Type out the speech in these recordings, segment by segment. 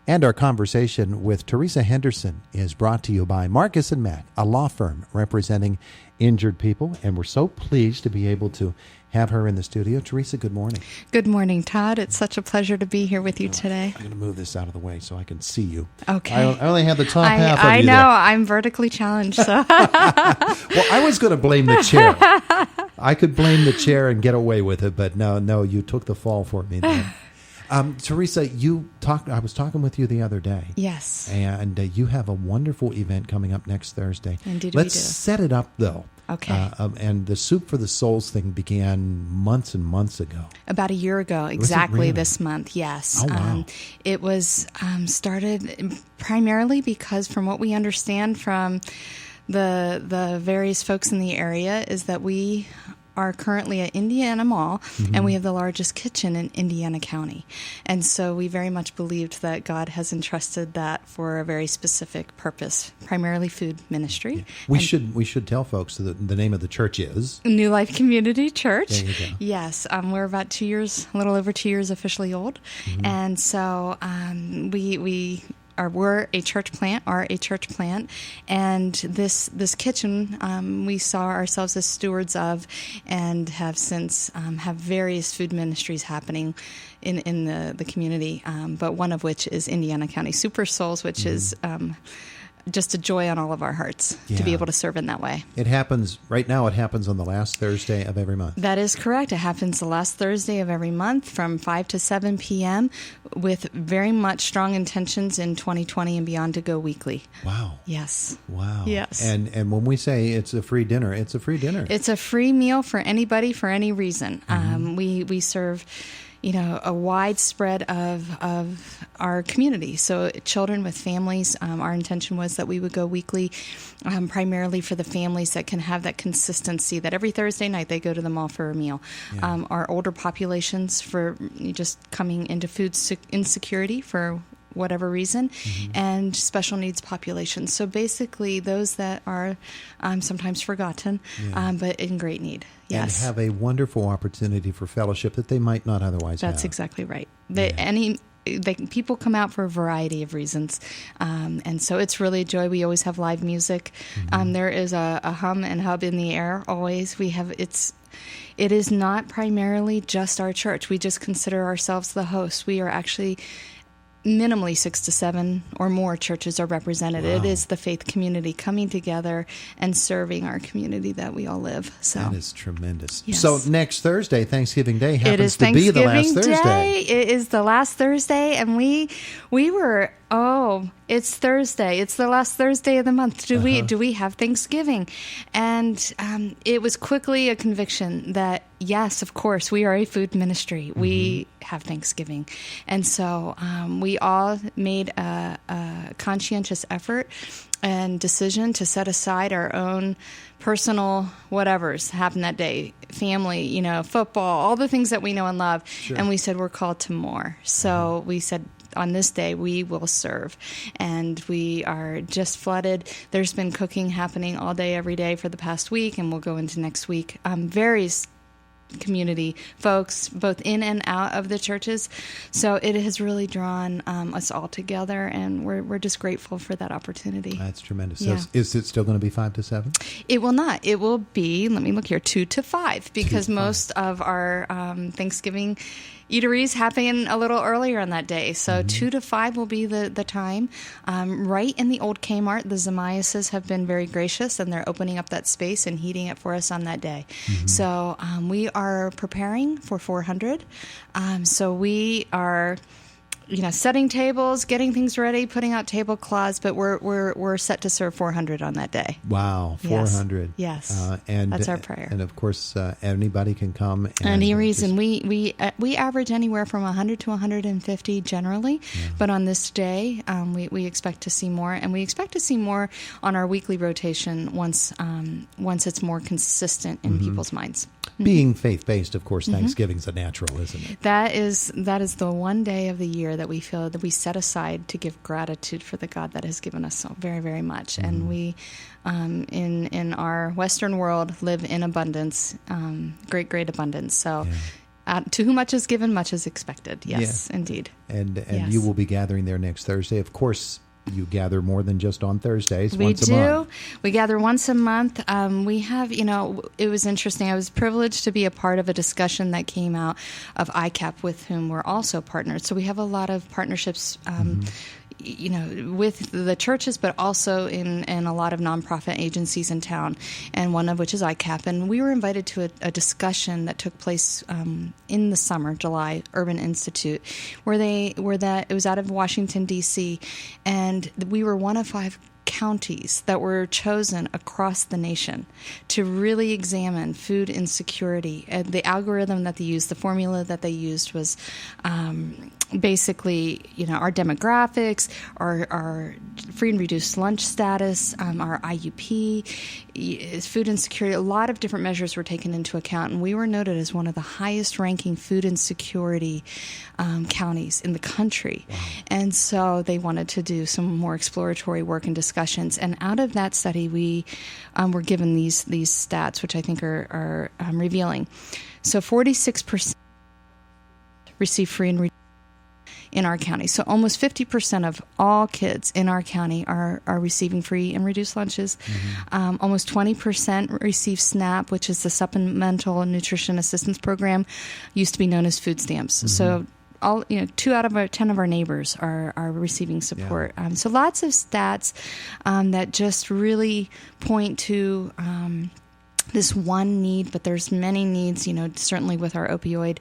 And our conversation with Theresa Henderson is brought to you by Marcus & Mack, a law firm representing injured people. And we're so pleased to be able to have her in the studio. Theresa, good morning. Good morning, Todd. It's such a pleasure to be here with you today. I'm going to move this out of the way so I can see you. Okay. I only have the top half of you I know. there. I'm vertically challenged. So. Well, I was going to blame the chair. I could blame the chair and get away with it, but no, you took the fall for me there. Theresa, I was talking with you the other day. Yes. And you have a wonderful event coming up next Thursday. Indeed Let's we do. set it up, though. Okay. And the Soup for the Souls thing began months and months ago. About a year ago, exactly really? this month, yes. Oh, wow. It was started primarily because, from what we understand from the various folks in the area, is that we are currently at Indiana Mall, and we have the largest kitchen in Indiana County. And so we very much believed that God has entrusted that for a very specific purpose, primarily food ministry. Yeah. We should tell folks that the name of the church is New Life Community Church. There you go. Yes, we're about 2 years, a little over 2 years officially old. And so we're a church plant, and this kitchen we saw ourselves as stewards of, and have since have various food ministries happening in the community, but one of which is Indiana County Super Souls, which is just a joy on all of our hearts to be able to serve in that way. It happens right now. It happens on the last Thursday of every month. That is correct. It happens the last Thursday of every month from 5 to 7 p.m. with very much strong intentions in 2020 and beyond to go weekly. Wow. Yes. Wow. Yes. And when we say it's a free dinner, it's a free dinner. It's a free meal for anybody for any reason. We serve a wide spread of our community. So children with families, our intention was that we would go weekly, primarily for the families that can have that consistency, that every Thursday night they go to the mall for a meal. Yeah. Our older populations for just coming into food insecurity for whatever reason, and special needs populations. So basically those that are sometimes forgotten, but in great need. Yes. And have a wonderful opportunity for fellowship that they might not otherwise have. That's exactly right. People come out for a variety of reasons, and so it's really a joy. We always have live music. There is a hum and hub in the air always. It is not primarily just our church. We just consider ourselves the host. We are actually minimally 6 to 7 or more churches are represented. Wow. It is the faith community coming together and serving our community that we all live. So that is tremendous. Yes. So next Thursday, Thanksgiving Day, it happens is to be the last Thanksgiving Thursday. Day. It is the last Thursday, and we were it's Thursday. It's the last Thursday of the month. Do we have Thanksgiving? And it was quickly a conviction that yes, of course, we are a food ministry. We have Thanksgiving, and so we all made a conscientious effort and decision to set aside our own personal whatever's happened that day, family, football, all the things that we know and love. Sure. And we said we're called to more. So we said, on this day, we will serve. And we are just flooded. There's been cooking happening all day, every day for the past week, and we'll go into next week. Various community folks, both in and out of the churches. So it has really drawn us all together, and we're just grateful for that opportunity. That's tremendous. Yeah. So is it still going to be 5 to 7? It will not. It will be, let me look here, 2 to 5, because 2 to 5. most of our Thanksgiving eateries happen a little earlier on that day. So 2 to 5 will be the time. Right in the old Kmart, the Zemiases have been very gracious, and they're opening up that space and heating it for us on that day. So we are preparing for 400. So we are setting tables, getting things ready, putting out tablecloths, but we're set to serve 400 on that day. Wow, 400. Yes. And that's our prayer. And of course, anybody can come. Any reason. We average anywhere from 100 to 150 generally, but on this day, we expect to see more, and we expect to see more on our weekly rotation once it's more consistent in people's minds. Being faith-based, of course, Thanksgiving's a natural, isn't it? That is the one day of the year that we feel that we set aside to give gratitude for the God that has given us so very, very much. And we, in our Western world, live in abundance, great abundance. So To whom much is given, much is expected. Yes, indeed. And Yes. you will be gathering there next Thursday. Of course, you gather more than just on Thursdays. Once We a do. month. We gather once a month. We have, it was interesting. I was privileged to be a part of a discussion that came out of ICAP, with whom we're also partnered. So we have a lot of partnerships, with the churches, but also in a lot of nonprofit agencies in town, and one of which is ICAP. And we were invited to a discussion that took place in the summer, July, Urban Institute, it was out of Washington, D.C., and we were one of 5 counties that were chosen across the nation to really examine food insecurity. And the algorithm that they used, the formula that they used was basically, our demographics, our free and reduced lunch status, our IUP, food insecurity. A lot of different measures were taken into account, and we were noted as one of the highest ranking food insecurity counties in the country. Wow. And so they wanted to do some more exploratory work and discussions. And out of that study, we were given these stats, which I think are revealing. So 46% receive free and reduced in our county. So almost 50% of all kids in our county are receiving free and reduced lunches. Mm-hmm. Almost 20% receive SNAP, which is the Supplemental Nutrition Assistance Program, used to be known as food stamps. Mm-hmm. So 2 out of 10 of our neighbors are receiving support. Yeah. So lots of stats that just really point to this one need, but there's many needs. Certainly with our opioid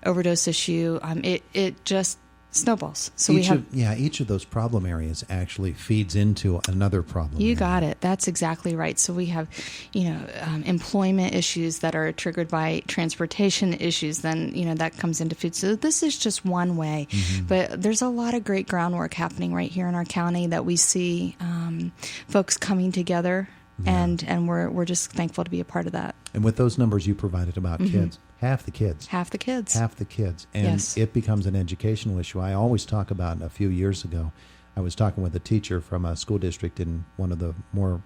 overdose issue, it just snowballs. So each of those problem areas actually feeds into another problem. You got it. That's exactly right. So we have, employment issues that are triggered by transportation issues. Then that comes into food. So this is just one way, mm-hmm. but there's a lot of great groundwork happening right here in our county that we see folks coming together. Yeah. And we're just thankful to be a part of that. And with those numbers you provided about mm-hmm. kids, half the kids. And yes. It becomes an educational issue. I always talk about, a few years ago, I was talking with a teacher from a school district in one of the more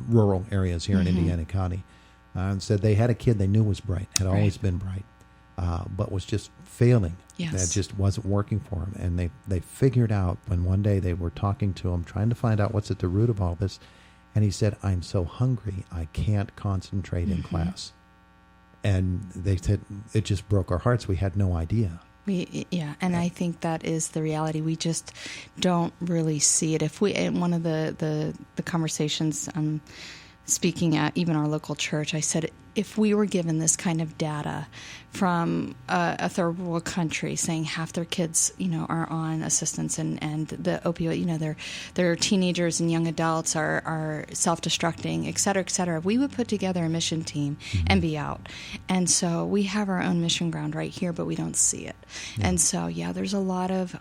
rural areas here mm-hmm. in Indiana County, and said they had a kid they knew was bright, had always been bright, but was just failing. Yes. That just wasn't working for him. And they figured out when one day they were talking to him, trying to find out what's at the root of all this. And he said, "I'm so hungry, I can't concentrate in mm-hmm. class." And they said, it just broke our hearts. We had no idea. I think that is the reality. We just don't really see it. In one of the conversations speaking at even our local church, I said, if we were given this kind of data from a third world country saying half their kids, are on assistance and the opioid, their teenagers and young adults are self-destructing, et cetera, we would put together a mission team mm-hmm. and be out. And so we have our own mission ground right here, but we don't see it. Yeah. And so, there's a lot of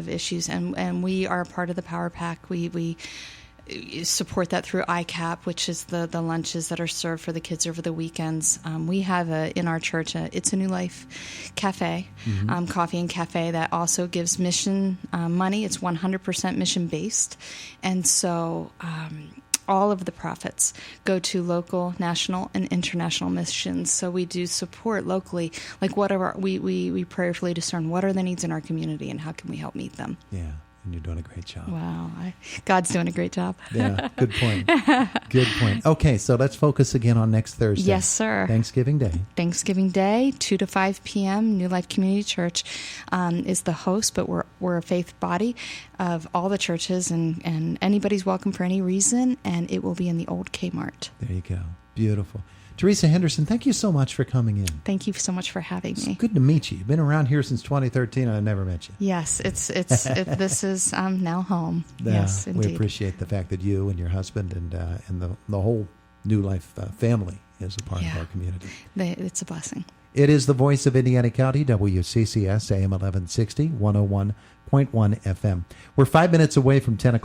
issues, and we are part of the Power Pack. We support that through ICAP, which is the lunches that are served for the kids over the weekends. We have in our church, It's a New Life cafe, mm-hmm. Coffee and cafe, that also gives mission money. It's 100% mission-based. And so all of the profits go to local, national, and international missions. So we do support locally, like we prayerfully discern what are the needs in our community and how can we help meet them. Yeah. And you're doing a great job. Wow. God's doing a great job. Yeah, good point. Good point. Okay, so let's focus again on next Thursday. Yes, sir. Thanksgiving Day. Thanksgiving Day, 2 to 5 p.m., New Life Community Church is the host, but we're a faith body of all the churches, and anybody's welcome for any reason, and it will be in the old Kmart. There you go. Beautiful. Theresa Henderson, thank you so much for coming in. Thank you so much for having me. It's good to meet you. You've been around here since 2013, and I've never met you. Yes, this is now home. Yes, indeed. We appreciate the fact that you and your husband and the whole New Life family is a part of our community. It's a blessing. It is the voice of Indiana County, WCCS, AM 1160, 101.1 FM. We're 5 minutes away from 10 o'clock.